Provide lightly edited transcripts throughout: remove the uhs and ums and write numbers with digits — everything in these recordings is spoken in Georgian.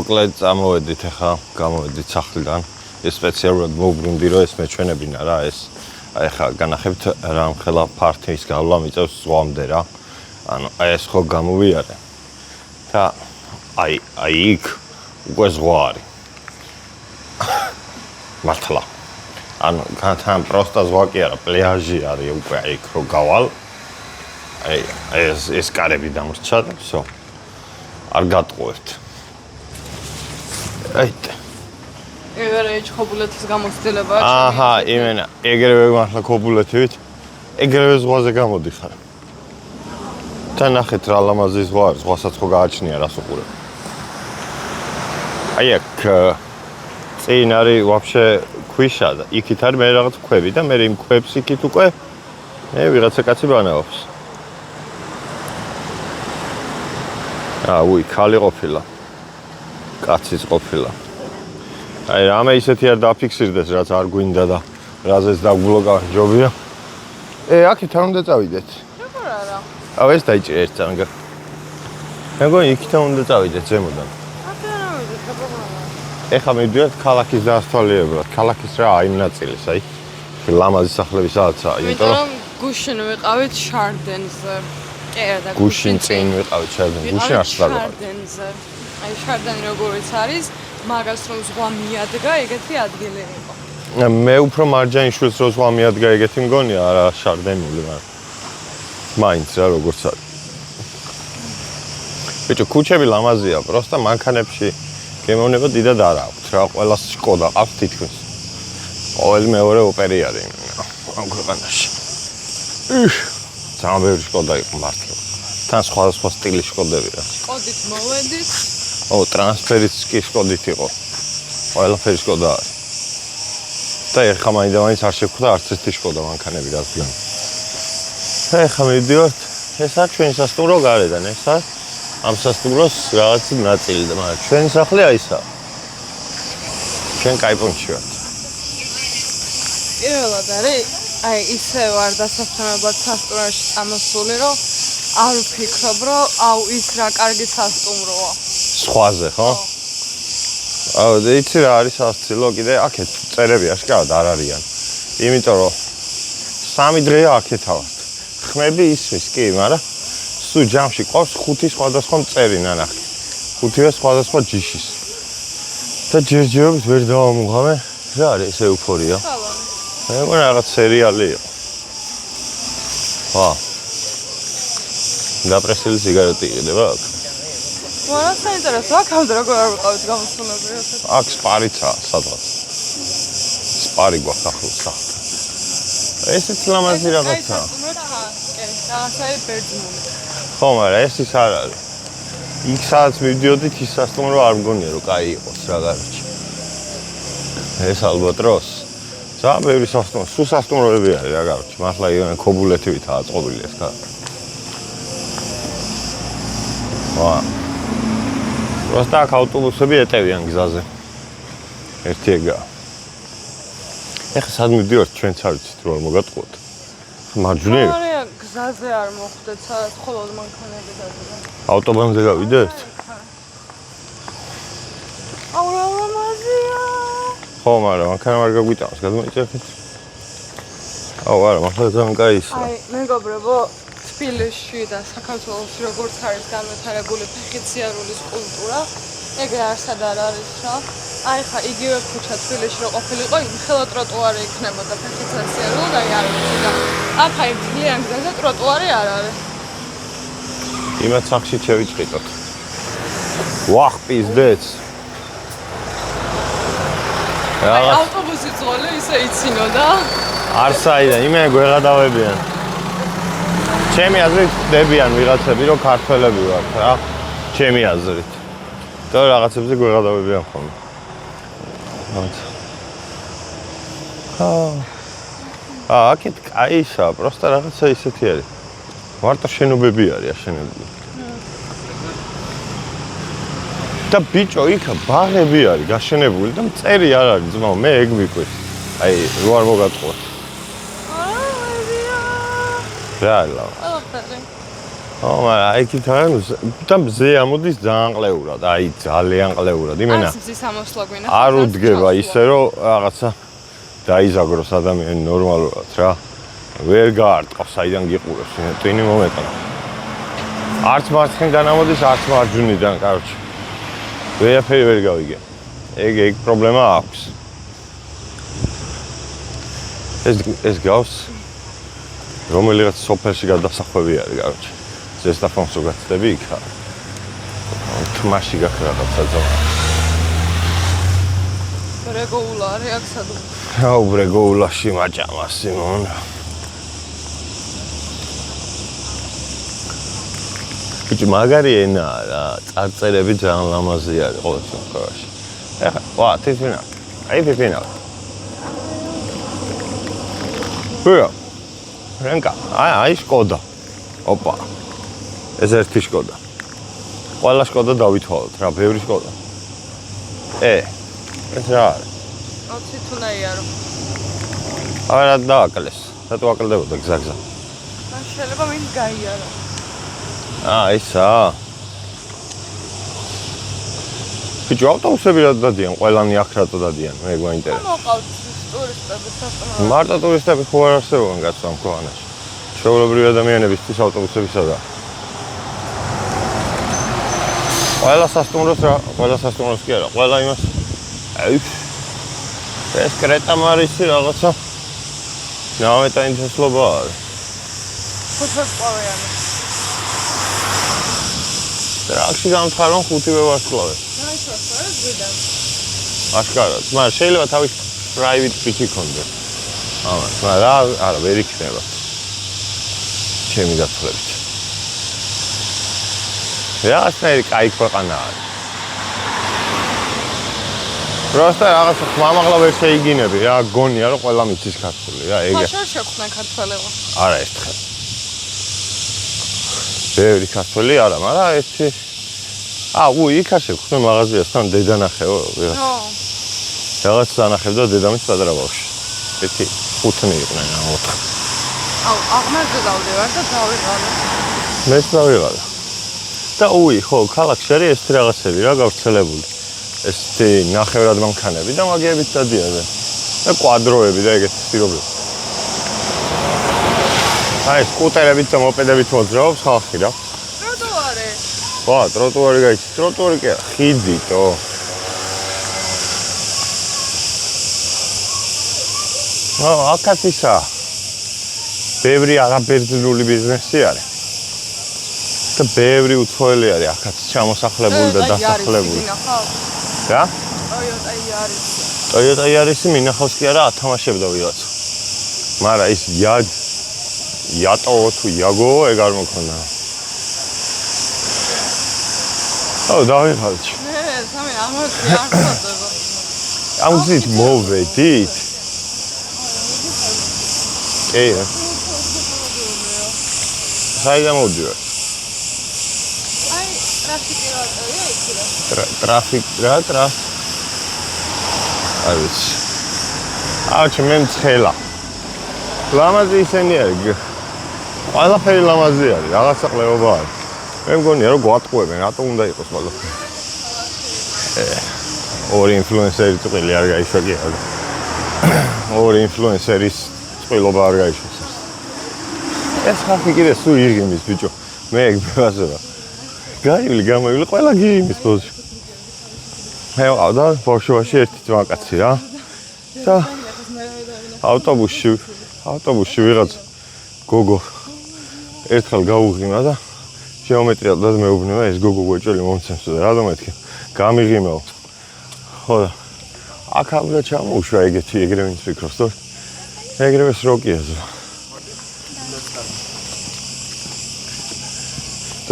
მოკლედ წამოვედით ახლა, გამოვედით სახლიდან. ეს სპეციალურად მოვბრუნდი, რომ ეს მეჩვენებინა რა ეს. აი ახლა განახებთ რამხელა ფართის გავლა მიწევს ზღვამდე რა. ანუ აი ეს ხო გამოვიარე. და აი იქ უკვე ზღვა არის. მართლა. ანუ თან პროსტა ზღვა კი არა, პლაჟი არის უკვე იქ რო გავალ. აი ეს კარები დამრჩა და всё. არ გატყუებთ. აი ეგრე ხობულეთის გამოცდილებაა. აჰა, იმენა, ეგრევე მართლა ხობულეთივით. ეგრევე ზღვაზე გამოდიხარ. და ნახეთ რა ლამაზი ზღვა არის, ზღვასაც ხო გააჩნია რას უყურებ. აი აქ წინ არის ვაფშე ქვიშა და იქით არის მე რაღაც ქვები და მე იმ ქვებს იქით უკვე ვიღაცა კაცი ბანაობს. უი, ხალი ყოფილა. კაციც ყოფილა. აი რამე ისეთი არ დაფიქსირდეს, რაც არ გვინდა და რაზეც დაგბლოკა ჯობია. აქეთ არ უნდა წავიდეთ. როგორ არა? ეს დაიჭირე ერთ წამგა. მეგონი იქით უნდა წავიდეთ ზემოდან. აქ არ ავიდეთ, აბა. ეხლა მივიდეთ ქალაქის დაასთვალიერებლად. ქალაქის რა იმ ნაწილის, აი. ლამაზი სახლები სადაცაა, იმიტომ რომ გუშინ ვიყავით შარდენზე. კი არა და გუშინ წინ ვიყავით შარდენზე. გუშინ არ სულ შარდენზე. აი შარდენი როგორიც არის, მაგას რომ ზღვა მიადგა, ეგეთი ადგილი იყო. მე უფრო მარჯანიშვილს რო ზღვა მიადგა ეგეთი მგონია, არა შარდენული, მაგრამ მაინც რა როგორც არის. ბიჭო, ქუჩები ლამაზია, პროსტა მანქანებში გემოვნება დიდად არ აქვს რა, ყველას შკოდა ყავს თითქმის. ყოველი მეორე ოპერი არის ამ ქვეყანაში. ძალიან ბევრი შკოდა იყო მართლა. თან სხვადასხვა სტილის შკოდები რა. შკოდით მოვედით. ტრანსფერიც კი შკოდით იყო. ყველაფერი შკოდა არის. და ეხლა მაინდა-მაინც არ შევხვდა არც ერთი შკოდა მანქანები რადგან. ეხლა მივიდივართ, ეს არის ჩვენი სასტუმრო გარედან, ეს არის ამ სასტუმროს რაღაც ნაწილი და მაგრამ ჩვენი სახლი აი ესაა. ჩვენ კაი პუნქტში ვართ. პირველად არის, აი ისე ვარ დასასვენებლად სასტუმროში წამოსული, რომ არ ვფიქრობ, რომ ის რა კარგი სასტუმროა. სხვაზე, ხო? და იცი რა არის სასწილო, კიდე აქეთ წერები აშკარად არ არიან. იმიტომ რომ 3 დღეა აქეთა ვართ. ხმები ისმის, კი, მაგრამ სულ ჯამში ყავს 5 სხვადასხვა მწერი ნანახი. 5-ე სხვადასხვა ჯიშის. და ჯერჯერობით ვერ დავამუღამე. რა არის ეს ეუფორია? მე მგონი რაღაც სერიალი იყო. დაპრესილი სიგარეტი იყიდება აქ. მაგრამ საინტერესო, აქ როგორ არ ვიყავით გამოსულები ასე. აქ სპარიცაა სადღაც. სპარი გვაქვს ახლოს სახლი. ესეც ლამაზი რაღაცაა. კი, რაღაცაა ბერძნული. ხო, მაგრამ ეს ის არ არის. იქ სადაც მივდიოდით ის სასტუმრო არ მგონია რომ კაი იყოს რა გარჩი. ეს ალბატროს. ძალიან ბევრი სასტუმრო, სულ სასტუმროები არის რა გარჩი. მართლა იგივე ქობულეთივითაა წყობილი ეს ქალაქი. პროსტა აქ ავტობუსები ეტევიან გზაზე. ერთი ეგაა. ეხლა სად მივდივართ ჩვენც არ ვიცით რომ არ მოგატყუოთ. მარჯვნივ? არა, გზაზე არ მოხვდეთ, სადაც მხოლოდ მანქანები დადება. ავტობანზე გავიდეთ? აუ რა ლამაზია. ხო, მაგრამ მანქანა არ გაგვიტანოს, გადმოიწევთ. აუ არა, მართლა ძალიან კაია. აი, მეგობრებო, თბილისში და საქართველოში როგორც არის განვითარებული ფეხიციარულის კულტურა, ეგრე არსად არ არის რა. აი ხა იგივე ქუჩა თბილისში რო ყოფილიყო, ხელა ტროტუარი იქნებოდა ფეხიციარული და არ ვიცი და აქ აი მთლიან გზაზე ტროტუარი არ არის. იმათ სახში შევიჭრიტოთ. ვახ, პიზდეც. აი ავტობუსი ძღოლი ისე იცინოდა. არ საიდან, იმენ გვეღადავებიან. ჩემი აზრით დებიან ვიღაცები რომ ქართველები ვართ რა. ჩემი აზრით. და რაღაცებზე გვეღადავებიან ხოლმე. აქეთ კაიშა, პროსტა რაღაცა ისეთი არის. მარტო შენობები არის აშენებული. და ბიჭო, იქა ბაღები არის გაშენებული და მწერი არ არის, ძმაო, მე ეგ მიყვარს. აი, რო არ მოგატყუოთ. რა არის? მაგრამ აი იქიდან და მზე ამოდის ძალიან ყლეურად, აი ძალიან ყლეურად. იმენა მზის ამოსვლა გვინდა. არ უდგება ისე რომ რაღაცა დაიზაგროს ადამიანი ნორმალურად რა. ვერ გაარტყავს, საიდან გიყურებს, ტვინი მომეტანა. არც მარცხნიდან ამოდის, არც მარჯვნიდან, კაროჩე. ვერაფერი ვერ გავიგე. ეგ პრობლემა აქვს. ეს გავს რომელიღაც სოფელში გადასახვევი არის, კაროჩე. ზესტაფონს რო გაცდები იქ ხარ. თმაში გაქრა რაღაცა ძავა. რეგოულა არის აქ სადო. აუ რეგოულაში მაჭამა სიმონ. ბიჭი მაგარი ენაა რა, წარწერები ძალიან ლამაზი არის ყოველ შემთხვევაში. ეხლა, ვა, თითინა. აი თითინა. ვია. რენკა, აი შკოდა. ოპა. ეს ერთი შკოდა. ყველა შკოდა დავითვალოთ რა, ბევრი შკოდა. ეს რა არის? ოცი თუნაიარო. არა დააკლეს. რატო აკლდებოდა გზაგზა? მან შეიძლება ვინ გაიარო. ისა. ბიჭო, ავტობუსები რა დადიან? ყველანი აქ რატო დადიან? მე გვაინტერესებს. მოყავთ ტურისტები სასტუმრო. მარტო ტურისტები ხო არ არსებობენ კაცო ამ ქვეყანაში. ჩვეულებრივი ადამიანებისთვის ავტობუსებისა და ყველა სასტუმროს კი არა, ყველა იმას. ეს კრეტამარისი რაღაცა ნავეტაინტერესლობა არის. ხუთვარსკვლავიანი. ტრაქში გამთხარონ 5 ვარსკვლავი. გაიშვას ზედან. აშკარად, მაგრამ შეიძლება თავის private pitch იქონდეს. მაგრამ არა, ვერ იქნება. ჩემი გაცვლებით. რა ასნაირი კაი ქვეყანა არის. просто რაღაცა ხმამაღლა ვერ შეიგინები რა, გონია რომ ყველა მიცის ქართული რა, ეგ. მაშინ შეხვდნენ ქართველებო. არა ერთხელ. ბევრი ქართველი არა, მაგრამ ერთი იქ არ შეხვდნენ მაღაზიასთან დედა ნახეო, ვიღაც. რაღაც ანახებდა დედამის პატარა ბავშვი. ერთი 5 იყვნენ, 4. აღმარჯვე დავდივარ და დავიღალე. მეც დავიღალე. და ხო, ქალაქში არის ეს რაღაცები რა გავრცელებული. ეს ნახევრად მანქანები და მაგიებით დადიან. და კვადროები და ეგეთი პირობები. აი, სკუტერებით და მოპედებით მოძრაობს ხალხი რა. ტროტუარი. ხო, ტროტუარი გაიცი. ტროტუარი კი არა, ხიდიტო. აქაც ისა. ბევრი არაბერძნული ბიზნესი არის. და ბევრი უცხოელი არის აქაც ჩამოსახლებული და დასახლებული. რა? Toyota Yaris მინახავს კი არა ათამაშებდა ვიღაც. მაგრამ ის Yato თუ Yago ეგ არ მქონდა. დავიღალე. სამი ამოწია არ ხდება. ამგზით მოვედით. საიდან მოვდივარ? ტრაფიკი რა არ ვიცი. ჩემ მცხელა. ლამაზი ისენი არის. ყველაფერი ლამაზი არის, რაღაცა ყლეობა არის. მე მგონია რომ გვატყუებენ, რატო უნდა იყოს ყველაფერი. ორი ინფლუენსერი წვილი არ გაიშვა კი არა. ორი ინფლუენსერის წვილობა არ გაიშვა. ეს ხალხი კიდე სულ იღიმის ბიჭო. მე ეგ ვასება. გამოვილი ყველა გიმის ბოლოში. მე ვყავდა ბავშვობაში ერთი ძმაკაცი რა. და ავტობუსში ვიღაც გოგო ერთხელ გაუღიმა და გეომეტრიულად მეუბნება ეს გოგო გვეჭველი მომცემს და რა დამეთქი გამიღიმეო. ხო და აქ აბრა ჩამოუშვა ეგრევე ვინც ფიქრობს და ეგრევე სროკია ზო.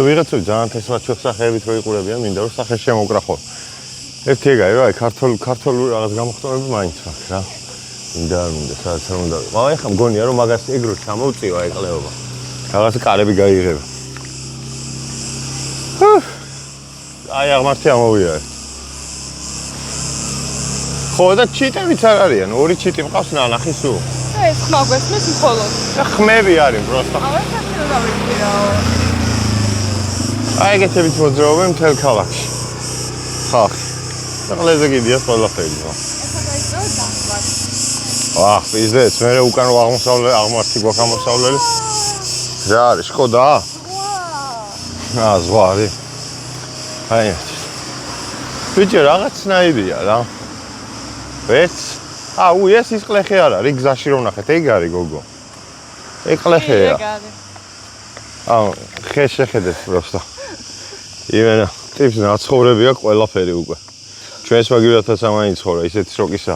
და ვიღაც ძალიან თესლაჩვეხ სახეებით რო იყურებიან, მინდა რომ სახე შემოკრა ხო. ერთი ეგაა რა, ქართული რაღაც გამოხტომები მაინც აქვს რა. მინდა სადაც არ უნდა. მაგრამ ეხლა მგონია რომ მაგას ეგრო ჩამოვწივა ეკლეობა. რაღაც კარები გაიღება. აი აღმართი ამოვიარე. ხო და ჩიტებიც არ არიან, ორი ჩიტი მყავს ნანახი სულ. ეს ხმა გვესმის მხოლოდ. და ხმები არის პროსტა. ეს ახლა რა ვიცი რა. აი ეგეთებით მოძრაობენ მთელ ქალაქში. ხალხი. და ყველაზე გიდიათ ყველაფერი. აჰ, პიზდეც, მე უკან აღმართი გვაქვს აღმოსავლელი. რა არის, შკოდა? ზღვარი. აი. ბიჭი რაღაცნაირია რა. ვეც? ეს ის ყლეხი არ არის, გზაში რომ ნახეთ, ეგ არის გოგო. ეგ ყლეხია. ხეს შეხედეთ просто. იმენა, ტიპს ნაცხოვრები აქვს ყველაფერი უკვე. ჩვენს მაგივრათაც ამაინც ხორა, ისეთი შოკისა.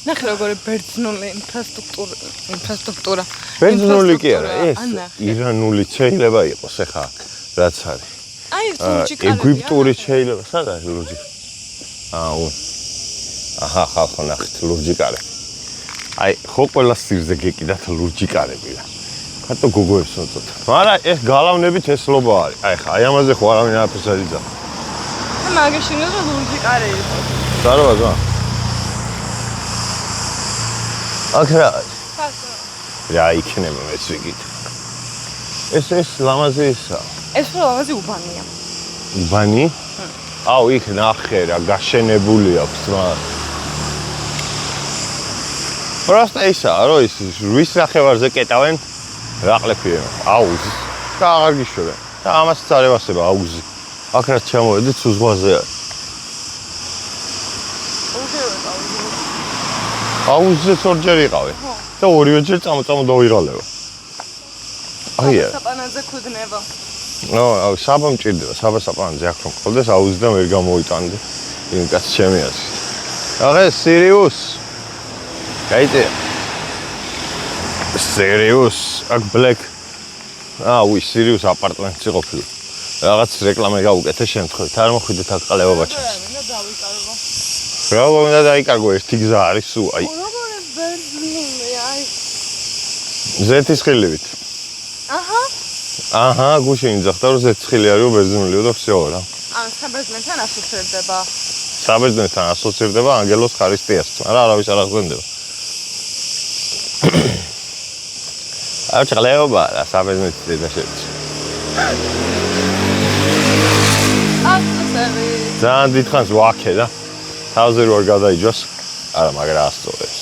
ნახე როგორი ბერძნული ინფრასტრუქტურა. ბერძნული კი არა, ეს ირანული შეიძლება იყოს ახლა, რაც არის. აი, ლურჯი კარები. ეგვიპტური შეიძლება, სად არის ლურჯი? აჰა, ხალხო ნახეთ, ლურჯი კარები. აი, ხო ყველა სირზე გეკიდათ ლურჯი კარები რა. ხატო გოგოებს მოწოთ. მაგრამ ეს გალავნებით ესლობა არის. აი ხა, აი ამაზე ხო არავინ არაფერს არ იძახ. მაგაშინო რომ ლურჯი კარი იყო. საროა ზა. აკრა. რა იქნება მეც ვიგით. ეს ლამაზი ისა. ეს ლამაზი უბანია. უბანი? იქ ნახე რა, გაშენებული აქვს მაგრამ. просто ისა, რომ ის ვის ნახევარზე კეტავენ რაყლეფიენ. აუზი. და აღარ გიშვებენ. და ამას წარევასება აუზი. აქ რაც ჩამოვედით სუზღვაზე არის. აუზზე ორჯერ იყავი. და ორივეჯერ წამოდავიღალება. აია. საპანაძე ქუდნება. საბა მჭირდება, საბა-საპანაძე აქ რომ ყოლდეს აუზიდან ვერ გამოიტანდი. იმ კაცს ჩემი აზრი. აღე სირიუს. გაიწე. სირიუს, აქ ბლეკ. სირიუს აპარტმენტში ყოფილი. რაღაც რეკლამა გაუკეთე შემთხვევით. არ მოხვიდეთ აქ ყლებობა ჩანს. მინდა დავიკარგო. რა უნდა დაიკარგო, ერთი გზა არის სულ, აი. როგორ ბერძნული, აი. ზეთის ხილივით. აჰა, გუშინ იძახდა რომ ზეთის ხილი არის ბერძნულიო და всё რა. საბერძნეთთან ასოცირდება. საბერძნეთთან ასოცირდება ანგელოს ხარისტიას, მაგრამ არავის არ აღზენდება. არ ჩაღლეობა რა საბერძნეთის დედაშეც. ძალიან დიდხანს ვაქე და თავზე რო არ გადაიჯოს, არა მაგრამ ასწორებს.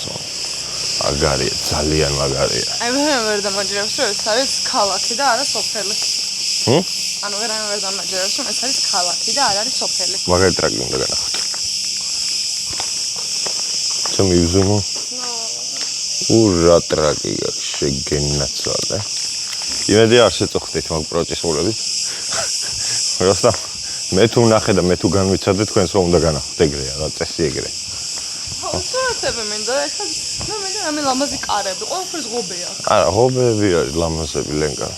მაგარია, ძალიან მაგარია. აი მე ვერ დამაჯერებს რომ ეს არის ქალაქი და არა სოფელი. ანუ ვერ დამაჯერებს რომ ეს არის ქალაქი და არ არის სოფელი. მაგარი ტრაკი უნდა განახოთ. ჩემი უზუმო. ურა ტრაკი აქვს შეგენაცვალე. იმედი არ შეწუხდით მაგ პროცესულებით. просто მე თუ ნახე და მე თუ განვიცადე თქვენს რომ უნდა განახოთ ეგრეა რა წესი ეგრე. სურათები მინდა ეხლა მე რამე ლამაზი კარები ყველაფერს ღობეა. არა, ღობეები არის ლამაზები ლენკა.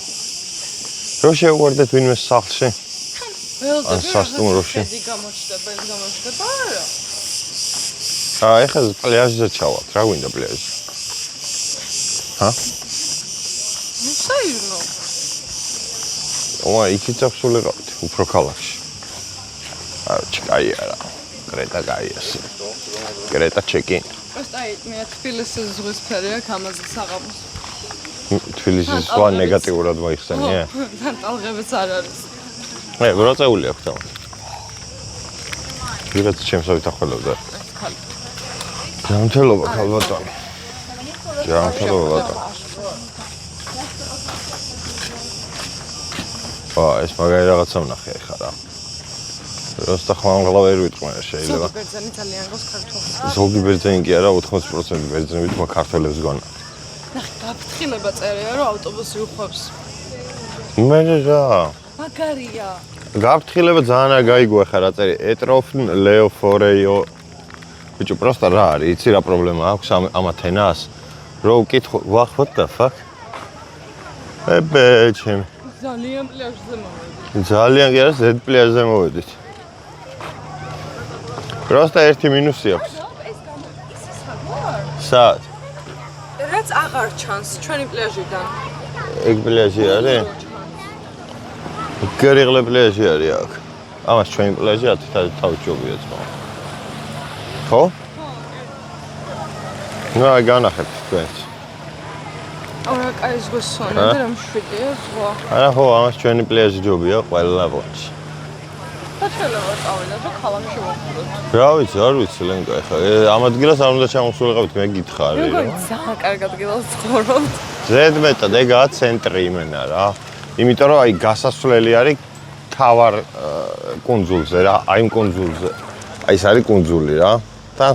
რო შევუვარდეთ ვინმე სახლში? ან სასტუმროში. შედი გამოჩდება არა. ეხლა პლაჟზე ჩავალთ, რა გვინდა პლაჟი? საერთოდ. იქით აღსულიყავთ, უფრო ქალაქში. კაია რა. კრეტა კაია. კრეტა ჩეკინ. აი, მე თბილისის ზღვის ფერი აქვს ამაზე საღამოს. თბილისის ზღვა ნეგატიურად მოიხსენია? ტალღებიც არ არის. გროწეული აქვს თამარ. ვიღაც ჩემსავით ახველებდა. ჯანმრთელობა ქალბატონი. ჯანმრთელობა. ეს მაგარი რაღაცა ვნახე ახლა რა. просто ხმამაღლა ვერ ვიტყვი შეიძლება. ზოგი ბერძენი ძალიან გავს ქართულს. ზოგი ბერძენი კი არა, 80% ბერძნებით მაგ ქართველებს გონა. ნახე, გაფრთხილება წერია რომ ავტობუსი უხვევს. მე რა. მაგარია. გაფრთხილება ძალიან არ გაიგო ახლა რა წერი. ეტროფნ ლეოფორეიო. ბიჭო, просто რა არის? იცი რა პრობლემა აქვს ამ ათენას? რო ვკითხო, what the fuck? ჩემი. ძალიან პლაჟზე მოვედით. ძალიან კი არა, ზედ პლაჟზე მოვედით. просто ერთი მინუსი აქვს. სად? რაც აღარ ჩანს ჩვენი პლაჟიდან. ეგ პლაჟი არის? გერიღლე პლაჟი არის აქ. ამას ჩვენი პლაჟი 10 თავჯობია ძმა. ხო? ნუ აი განახეთ თქვენს. Ora კაი ზღვის სონა და რომ შვიდია ზღვა. არა ხო, ამას ჩვენი პლეჟი ჯობია ყველა პონჩი. და შეიძლება წავიდა და ქალაქში ვახუროთ. რა ვიცი, არ ვიცი ლენკა ეხლა. ამ ადგილას არ უნდა ჩამოსულიყავით, მე გითხარი. როგორ ძალიან კარგ ადგილას ცხოვრობთ. ზედმეტად ეგაა ცენტრი იმენა რა. იმიტომ რომ აი გასასვლელი არის თავარ კუნძულზე რა, აი იმ კუნძულზე. აი ეს არის კუნძული რა. და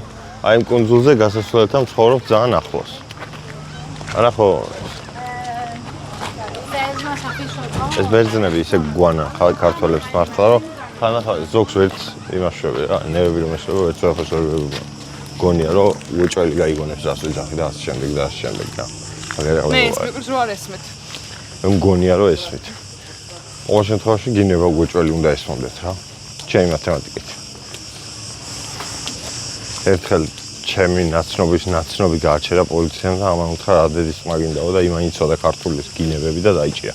აი იმ კუნძულზე გასასვლელთან ცხოვრობ ძალიან ახლოს. არა ხო? ეს ბერძნები ისე გვანა ქართველებს მართლა რომ თანახა ზოგს ვერც იმაშვები რა, ნევები რომ ეშვება, ვერც ახოს ვერ გონია რომ უეჭველი გაიგონებს ასე ძახი და ასე შემდეგ და ასე შემდეგ რა. მე ეს მეკურს რო არ ესმეთ. მე მგონია რომ ესმით. ყოველ შემთხვევაში გინება უეჭველი უნდა ესმოდეთ რა. ჩემი მათემატიკით. ერთხელ ჩემი ნაცნობი გააჩერა პოლიციამ და ამან უთხრა რა დედის მაგინდაო და იმან იცოდა ქართულის გინებები და დაიჭია.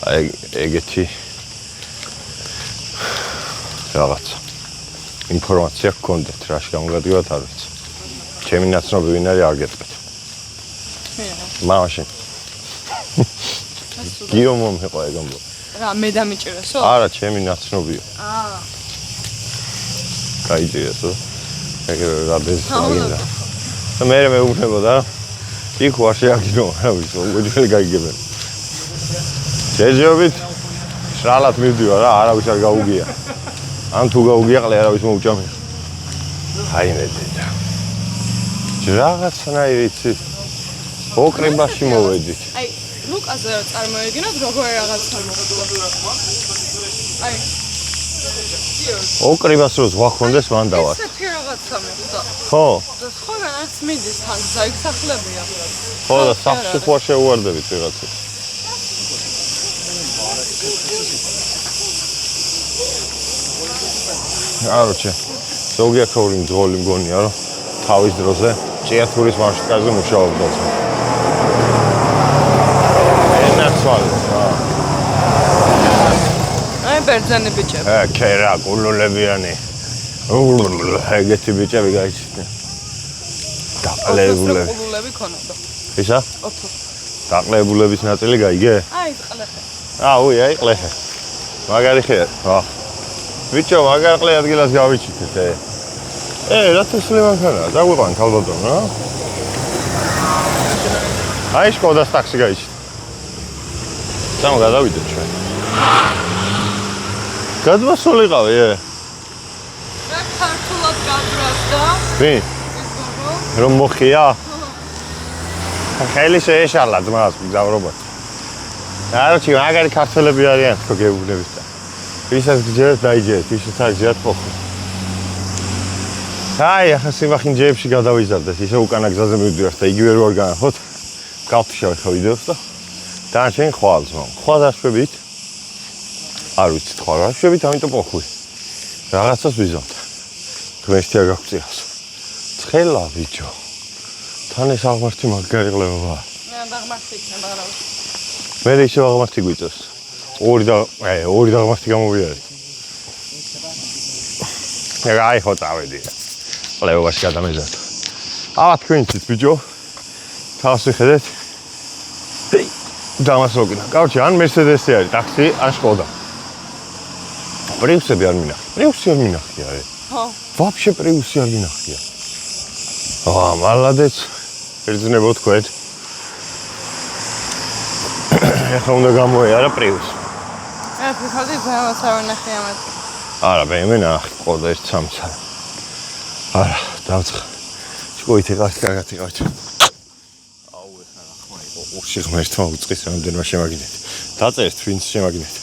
აი ეგეთი რაღაცა ინფორმაცია გქონდეთ რაში გამოგადგებათ არ ვიცი. ჩემი ნაცნობი ვინ არის არ გეტყვით. მაშინ გიო მომიყვა ეგამბო. რა მე დამიჭირესო? არა, ჩემი ნაცნობია. გაიჭირესო? ეგრე რა დედის მაგინდა. და მე მეუბნებოდა იქ ვარ შეაგინო, რა ვიცი, უეჭველი გაიგებენ. შეჯობით შრალად მივდივარ რა, არავის არ გაუგია. ან თუ გაუგია ყლე არავის მოუჭამია. აი მე დედა. რაღაცნაირი იცი ოკრებაში მოვედით. აი, ლუკაზე რა წარმოედგინოთ როგორ რაღაცა მოხდა. აი ოკრებას რო ზღვა ხონდეს მან დავარ. ესეთი რაღაცა მოხდა. ხო? და სხვაგან არც მიდის თან ზაიგსახლებია. ხო და სახში ხო შეუვარდებით ვიღაცას. აროჩე ზოგი აქაური მძღოლი მგონია რომ თავის დროზე ჭიათურის მარშრუტკაზე მუშაობდა. ენაცვალე რა. აი ბერძენი ბიჭები. ქერა გულულებიანი. ეგეთი ბიჭები გაიჩნდნენ. დაყლებულები. ყულულები ქონოდა. ისა? ოთო. დაყლებულების ნაწილი გაიგე? აი ყლეხე. აუი, აი ყლეხე. მაგარი ხე. ხო. ბიჭო, მაგარ ყლე ადგილას გავიჩიტეთ. რა თესლი მანქანაა? დაგვიყვან ქალბატონ რა. აი შკოდას ტაქსი გაიჩიტე. სამო გადავიდეთ ჩვენ. გადმოსულიყავი, რა ქართულად გაბრაზდა? ვინ? რომ მოხია? ხელი შეეშალა ძმას მგზავრობად. არჩი მაგარი ქართველები არიან თქო გეუბნებით და. ვისაც გჯერათ დაიჯერეთ, ვისაც არ გჯერათ ხოხო. აი, ახლა სიმახინ ჯეებში გადავიზარდეთ, ისე უკანა გზაზე მივდივართ და იგივე რო არ განახოთ. გავთიშავ ხა ვიდეოს და დანარჩენი ხვალ ძმა. ხვალ დაშვებით? არ ვიცი თქვა რა შვებით, ამიტომ პოხუი. რაღაცას ვიზავთ. თქვენში არ გაგვწიოს. ცხელა ბიჭო. თან ეს აღმართი მაგარი ყლებაა. მე დაღმართი იქნება რა ვიცი. მე ისე აღმართი გვიწევს. ორი დაღმართი გამოვიარე. აი ხო წავედი. ყლებაში გადამეზარდ. აბა თქვენიცით ბიჭო. თავს ვიხედეთ. დამასროგინა. კაუჩი ან მერსედესი არის, ტაქსი, ან შკოდა. პრიუსები არ მინახი. პრიუსი არ მინახია. ხო. ვაფშე პრიუსი არ მინახია. მალადეც. ერთზნებო თქვენ. ეხლა უნდა გამოეარა პრიუსი. ეს ხალხი ზემოთ არ ნახე ამათ. არა, მე ნახე ყოდა ერთ სამცა. არა, დავცხ. შკოით იღავს კარგად იღავთ. აუ ეხლა ნახმა იყო. ურში ღმერთმა უწყის რამდენმა შემაგინეთ. დაწერთ ვინც შემაგინეთ.